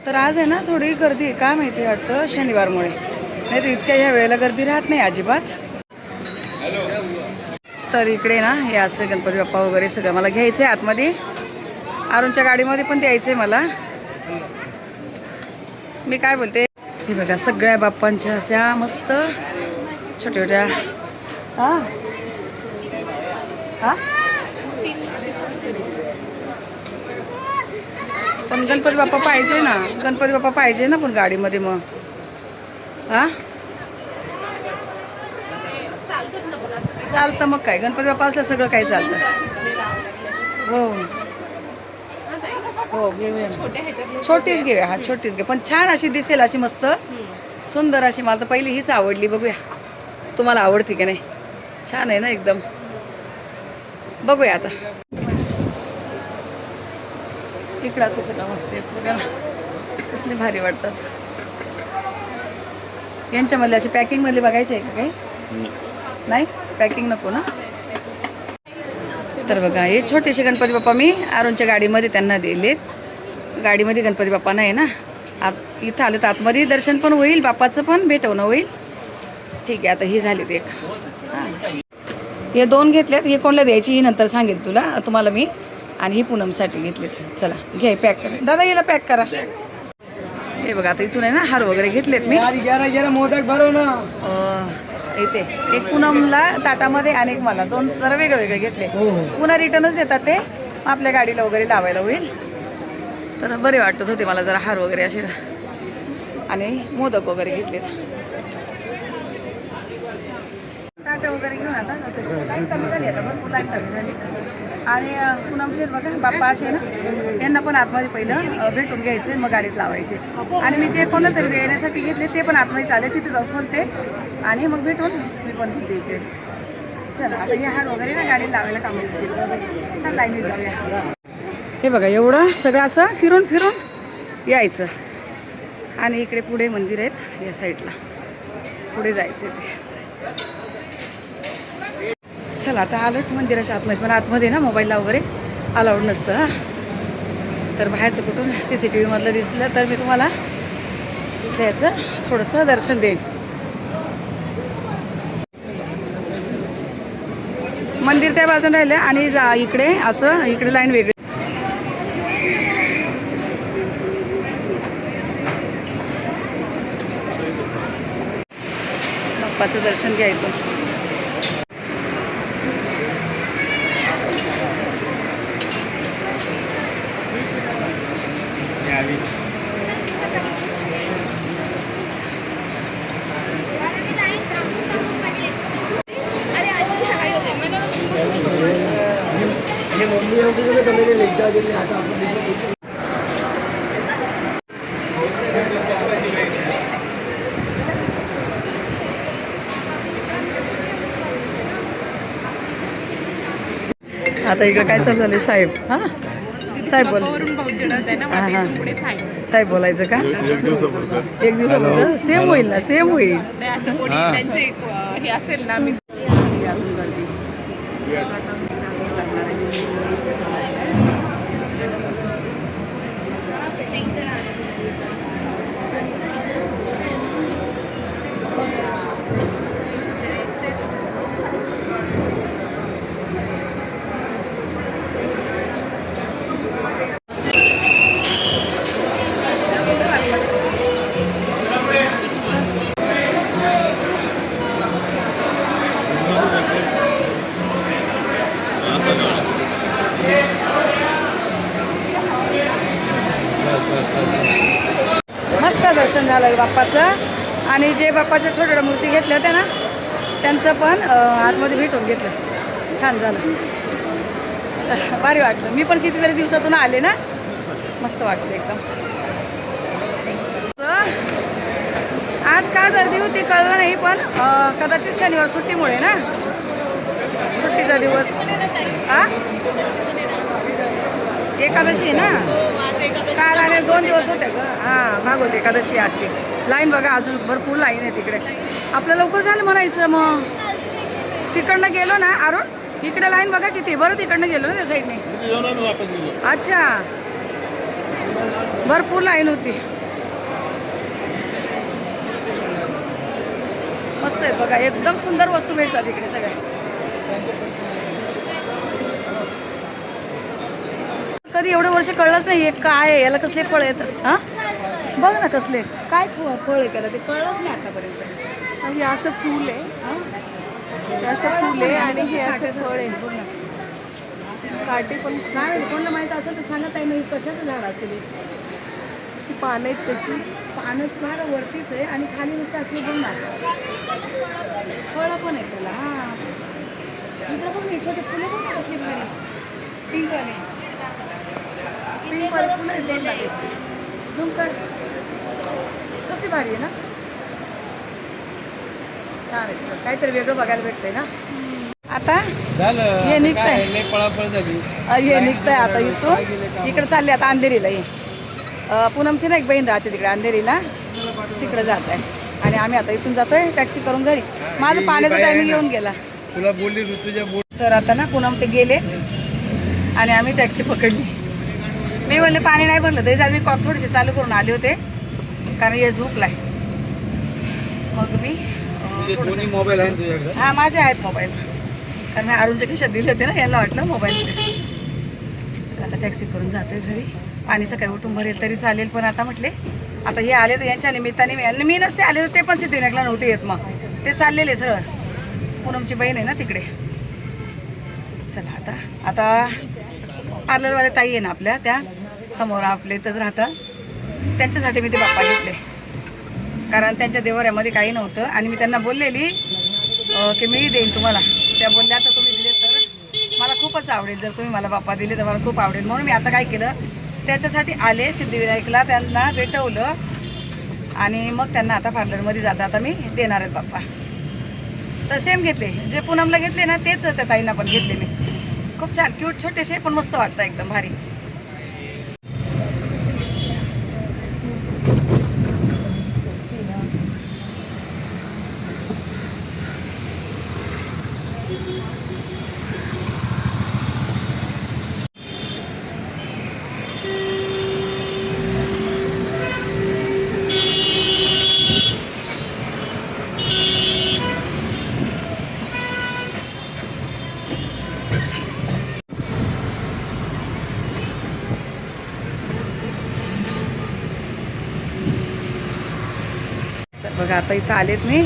तर आज आहे ना थोडी गर्दी आहे, काय माहिती वाटतं शनिवारमुळे, नाही तर इतक्या ह्या वेळेला गर्दी राहत नाही अजिबात. तर इकडे ना हे असं गणपती बाप्पा वगैरे सगळं मला घ्यायचं आहे आतमध्ये. अरुणच्या गाडीमध्ये पण द्यायचं आहे मला. मी काय बोलते, हे बघा सगळ्या बाप्पांच्या अशा मस्त छोट्या छोट्या हां हां पण गणपती बाप्पा पाहिजे ना, गणपती बाप्पा पाहिजे ना पण गाडीमध्ये. मग हां चालतं मग काय, गणपती बाप्पा असलं सगळं काही चालतं. हो हो घेऊया, छोटीच घेऊया. हा छोटीच घे, पण छान अशी दिसेल, अशी मस्त सुंदर अशी. मला तर पहिली हीच आवडली, बघूया तुम्हाला आवडती की नाही. छान आहे ना एकदम, बघूया आता. इकडं असं सगळं मस्त आहे बघा ना, कसले भारी वाटतात. यांच्यामधले असे पॅकिंगमधले बघायचे आहे का काही? नाही पॅकिंग नको ना. तर बघा हे छोटेसे गणपती बाप्पा मी अरुणच्या गाडीमध्ये त्यांना दिलेत. गाडीमध्ये गणपती बाप्पा नाही ना, इथं आलं तर आतमध्ये दर्शन पण होईल, बाप्पाचं पण भेटवणं होईल. ठीक आहे, आता ही झालीत एक. हां हे 2 घेतल्यात, हे कोणाला द्यायची ही नंतर सांगेल तुम्हाला मी. आणि ही पूनमसाठी घेतलेत. चला घ्या पॅक करा दादा, याला पॅक करा. हे बघा आता इथून आहे ना हार वगैरे घेतलेत मी. मोदक भरव ना. इथे एक पूनमला ताटामध्ये आणि एक मला, 2 जरा वेगळे वेगळे घेतले. पुन्हा रिटर्नच देतात ते, आपल्या गाडीला वगैरे लावायला होईल. तर बरे वाटत होते मला जरा हार वगैरे असे, आणि मोदक वगैरे घेतलेत. ताटं वगैरे घेऊन आता लाईन कमी झाली, आता भरपूर लाईन कमी झाली. आणि पूनमचे बघा बाप्पा असे ना, यांना पण आतमध्ये पहिलं भेटून घ्यायचे, मग गाडीत लावायचे. आणि मी जे कोणाला तरी देण्यासाठी घेतले ते पण आतमध्ये चाले, तिथे जाऊन खोलते आणि मग भेटून मी पण घेते इकडे. चला आता हे हार वगैरे ना गाडीला लावायला काम येतील. चल लाईनीत जाऊया. हे बघा एवढं सगळं असं फिरून फिरून यायचं. आणि इकडे पुढे मंदिर आहेत, या साईडला पुढे जायचं ते. चला आता आलोच मंदिराच्या आतमध्ये, पण आतमध्ये ना मोबाईलला वगैरे अलाउड नसतं. हां तर बाहेरचं कुठून CCTV मधलं दिसलं तर मी तुम्हाला तिथलं याचं थोडंसं दर्शन देईन. मंदिर त्या बाजून राहिलं आणि इकडे असं इकडे लाईन वेगळी. बाप्पाचं दर्शन घ्यायचं. आता इकडे काय चालू झालं साहेब? हां साहेब बोल. हां हां साहेब बोलायचं का? एक दिवसापुरतं सेम होईल ना, सेम होईल. हे असेल ना मी अजून गर्दी. मस्त दर्शन झालं बाप्पाचं. आणि जे बाप्पाच्या छोट्या छोट्या मूर्ती घेतल्या होत्या ना, त्यांचं पण आतमध्ये भेटून घेतलं. छान झालं, भारी वाटलं. मी पण कितीतरी दिवसातून आले ना, मस्त वाटलं एकदम. आज का गर्दी होती कळलं नाही, पण कदाचित शनिवार सुट्टीमुळे ना, सुट्टीचा दिवस. हां एकादशी ना, काल आणि 2 दिवस होते का. हां भागवत एकादशी आजची. लाईन बघा अजून भरपूर लाईन आहे तिकडे. आपलं लवकर झालं म्हणायचं. मग तिकडनं गेलो ना अरुण, इकडे लाईन बघा किती. बरं तिकडनं गेलो ना त्या साईडने. अच्छा भरपूर लाईन होती. मस्त आहेत बघा, एकदम सुंदर वस्तू भेटतात इकडे सगळ्या. कधी एवढे वर्ष कळलंच नाही हे काय आहे, याला कसले फळ आहेत. हां बघ ना कसले काय फळ आहे त्याला, ते कळलंच नाही आतापर्यंत. हे असं फूल आहे, हे असं फूल आहे आणि हे असं फळ आहे. बघ ना काटे पण काय माहिती, कोणाला माहीत असेल तर सांगत आहे मी कशाचं झाड असेल हे. अशी पानं आहेत त्याची. पानं फार वरतीच आहे आणि खाली नुसतं असे बघ ना फळं पण आहेत त्याला. हां इकडं बघ नाही, छोटे फुलं बघ ना कसली भारी, पिंक आणि पिंक वाले फुलं आहेत दोन लागले. झूम कर, कसली भारी आहे ना, छान आहे. चल, काहीतरी वेगळं बघायला भेटतंय ना. आता झालं हे निघतंय, लय पळापळ झाली. हे निघतंय आता इथून. इकडे चालले आता अंधेरीला. ये पूनमची ना एक बहीण राहते तिकडे अंधेरीला, तिकडे जात आहे. आणि आम्ही आता इथून जातोय टॅक्सी करून घरी. माझं पाण्याचा टायमिंग येऊन गेला. तुला बोलली ऋतुजा बोल. तर आता ना पूनम ते गेले आणि आम्ही टॅक्सी पकडली. मी म्हणले पाणी नाही भरलं तरी चालेल, मी कॉक थोडेसे चालू करून आले होते कारण हे झोपलाय. मग मी दोन्ही मोबाईल आहे तुझ्याकडे? हां माझे आहेत मोबाईल, कारण मी अरुणच्या खिशात दिले होते ना, यांना वाटलं मोबाईल. तर आता टॅक्सी करून जातोय घरी. पाणी सकाळी उठून भरेल तरी चालेल, पण आता म्हटले आता हे आले तर यांच्या निमित्ताने मी नसते आले तर ते पण सिद्धिविनायकला नव्हते येत. मग ते चाललेले सरळ, पूनमची बहीण आहे ना तिकडे. चला आता आता पार्लरवाले ताई आहे ना आपल्या, त्या समोर आपले इथंच राहतात. त्यांच्यासाठी मी ते बाप्पा घेतले, कारण त्यांच्या देवाऱ्यामध्ये काही नव्हतं. आणि मी त्यांना बोललेली की मी देईन तुम्हाला. त्या बोलल्या आता तुम्ही दिले तर मला खूपच आवडेल, जर तुम्ही मला बाप्पा दिले तर मला खूप आवडेल. म्हणून मी आता काय केलं, त्याच्यासाठी आले सिद्धिविनायकला, त्यांना भेटवलं आणि मग त्यांना आता पार्लरमध्ये जाता आता मी देणार आहेत बाप्पा. तर सेम घेतले, जे पूनमला घेतले ना तेच त्या ताईंना पण घेतले मी. खूप छान क्यूट छोटेसे पण मस्त वाटतं, एकदम भारी. तर बघा आता इथं आलेत मी,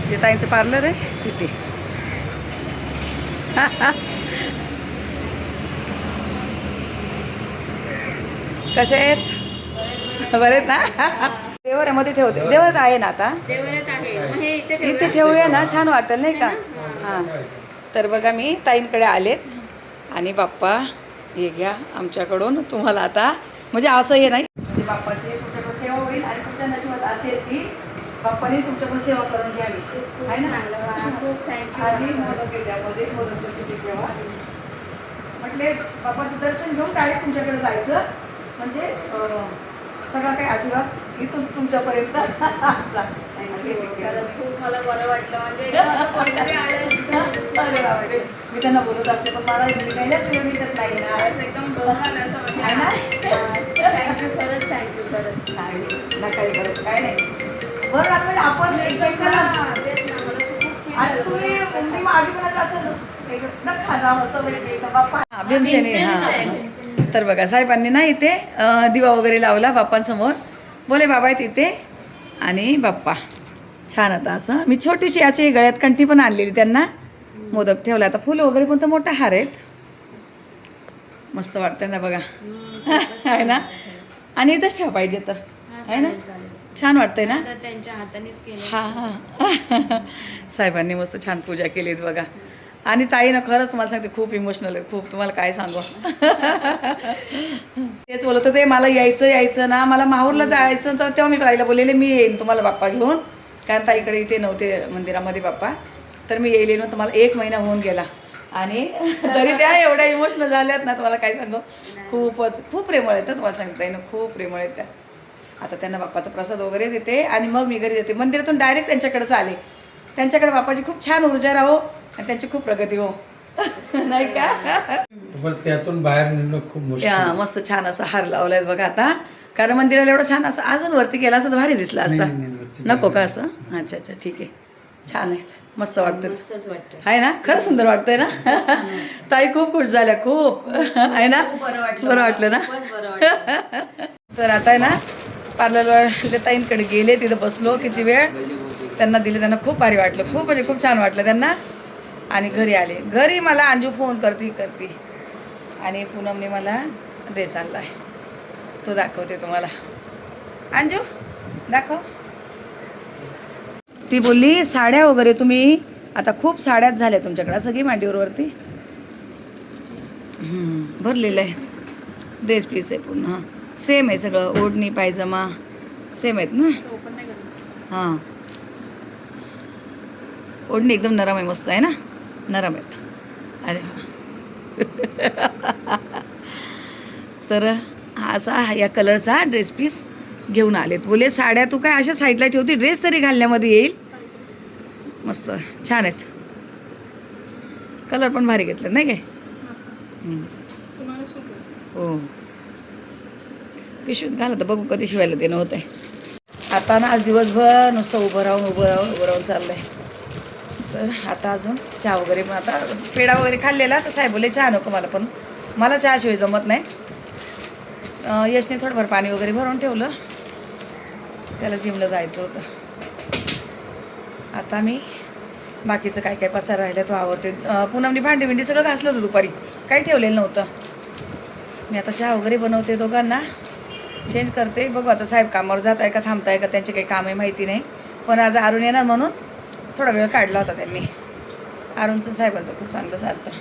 जे ताईंचं पार्लर आहे तिथे. कसे आहेत, बरे आहेत ना. देवाऱ्यामध्ये ठेवते, देवरात आहे ना आता, इथे ठेवूया ना, छान वाटेल नाही का. हां तर बघा मी ताईंकडे आलेत आणि बाप्पा हे घ्या आमच्याकडून तुम्हाला आता, म्हणजे असं हे नाही, बाप्पाची तुमच्याकडे सेवा होईल आणि तुमच्या नशिबात असेल की बाप्पाने तुमच्याकडे सेवा करून घ्यावी, आहे ना. आणि मोदक आहे त्यामध्ये, मोदक किती ठेवा म्हटले, बाप्पाचं दर्शन घेऊन डायरेक्ट तुमच्याकडे जायचं, म्हणजे सगळा काही आशीर्वाद इथून तुमच्यापर्यंत. खरंच खूप मला बरं वाटलं, म्हणजे मी त्यांना बोलत असते पण मला काहीच वेळ मिळत नाही ना, एकदम बघाल असं आहे ना. थँक्यू, खरंच थँक्यू, खरंच नाही नका करत, काय नाही. बरं म्हणजे आपण एकमेकांना तेच ना, मला असं खूप feel आणि झालं. तुम्ही माझी पण असं एकदम छान मस्त बाप्पा भीमसेनी. हां तर बघा साहेबांनी ना इथे दिवा वगैरे लावला बाप्पांसमोर, बोले बाबा आहेत इथे आणि बाप्पा छान. आता असं मी छोटीशी याची गळ्यात कंठी पण आणलेली त्यांना, मोदक ठेवला. आता फुलं वगैरे पण तर मोठा हार आहेत, मस्त वाटतं ना बघा. आहे ना, आणि इथंच ठेवा पाहिजे तर, आहे ना, छान वाटतंय ना. त्यांच्या हातानेच केलं. हां हां साहेबांनी मस्त छान पूजा केलीत बघा. आणि ताईनं खरंच तुम्हाला सांगते खूप इमोशनल आहे, खूप, तुम्हाला काय सांगू. तेच बोलत होते मला यायचं ना, मला माहूरला जायचं, तर तेव्हा मी ताईला बोललेले मी येईन तुम्हाला बाप्पा घेऊन, कारण ताईकडे इथे नव्हते मंदिरामध्ये बाप्पा, तर मी येईल ना. तुम्हाला 1 महिना होऊन गेला आणि तरी त्या एवढ्या इमोशनल झाल्यात ना, तुम्हाला काय सांगू. खूप प्रेमळ आहेत तुम्हाला सांगता येईल, खूप प्रेमळ आहेत त्या. आता त्यांना बाप्पाचा प्रसाद वगैरे देते आणि मग मी घरी जाते. मंदिरातून डायरेक्ट त्यांच्याकडेच आले. त्यांच्याकडे बाप्पाची खूप छान ऊर्जा राहो आणि त्यांची खूप प्रगती हो. नाही का. पण त्यातून बाहेर निघणं खूप मुश्किल. मस्त छान असं हार लावलाय बघा आता, कारण मंदिराला एवढं छान असं अजून वरती गेला असं भारी दिसला असता. नको का असं. अच्छा ठीक आहे, छान आहे, मस्त वाटतं. मस्तच वाटतं. आहे ना, खरं सुंदर वाटतंय ना. ताई खूप खुश झाल्या, खूप आहे ना. बरं वाटलं. बरं वाटलं ना. खूपच बरं वाटलं. तर आता आहे ना पार्लरवाले ताईंकडे गेले, तिथं बसलो किती वेळ, त्यांना दिले, त्यांना खूप भारी वाटलं, खूप म्हणजे खूप छान वाटलं त्यांना. आणि घरी आले, घरी मला अंजू फोन करते आणि पूनमने मला ड्रेस आणला आहे, तो दाखवते तुम्हाला. अंजू दाखव. ती बोलली साड्या वगैरे तुम्ही आता खूप साड्याच झाल्या तुमच्याकडे, असं की मांडीवरती भरलेलं आहे. ड्रेस पीस आहे पूर्ण. हां सेम आहे सगळं, ओढणी पायजमा सेम आहेत ना. हां ओढणी एकदम नरम आहे, मस्त आहे ना, नरम आहेत. अरे तर हा असा या कलरचा ड्रेस पीस घेऊन आलेत. बोले साड्या तू काय अशा साईडला ठेवती, ड्रेस तरी घालण्यामध्ये येईल. मस्त छान आहेत, कलर पण भारी घेतलं नाही काय. हो पिशवीत घाला तर बघू कधी शिवायला देणं होतं आहे. आता ना आज दिवसभर नुसतं उभं राहून चाललं आहे. तर आता अजून चहा वगैरे, पण आता पेढा वगैरे खाल्लेला, तर साहेब बोलले चहा नको मला, पण मला चहाशिवाय जमत नाही. यशने थोडंफार पाणी वगैरे भरून ठेवलं, त्याला जिमला जायचं होतं. आता मी बाकीचं काय काय पसार राहिलं तो आवडते. पूनमनी भांडी सगळं घासलं होतं दुपारी, काही ठेवलेलं नव्हतं. मी आता चहा वगैरे बनवते, दोघांना चेंज करते. बघू आता साहेब कामावर जात आहे का थांबताय का, त्यांची काही कामं माहिती नाही. पण आज अरुण येणार म्हणून थोडा वेळ काढला होता त्यांनी. अरुणचं साहेबांचं खूप चांगलं चालतं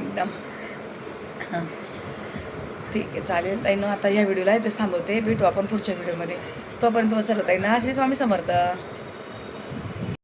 एकदम. हां ठीक आहे चालेल ताईनं. आता या व्हिडिओला इथेच थांबवते, भेटू आपण पुढच्या व्हिडिओमध्ये. तोपर्यंत सर्व ताईंना श्री स्वामी समर्थ.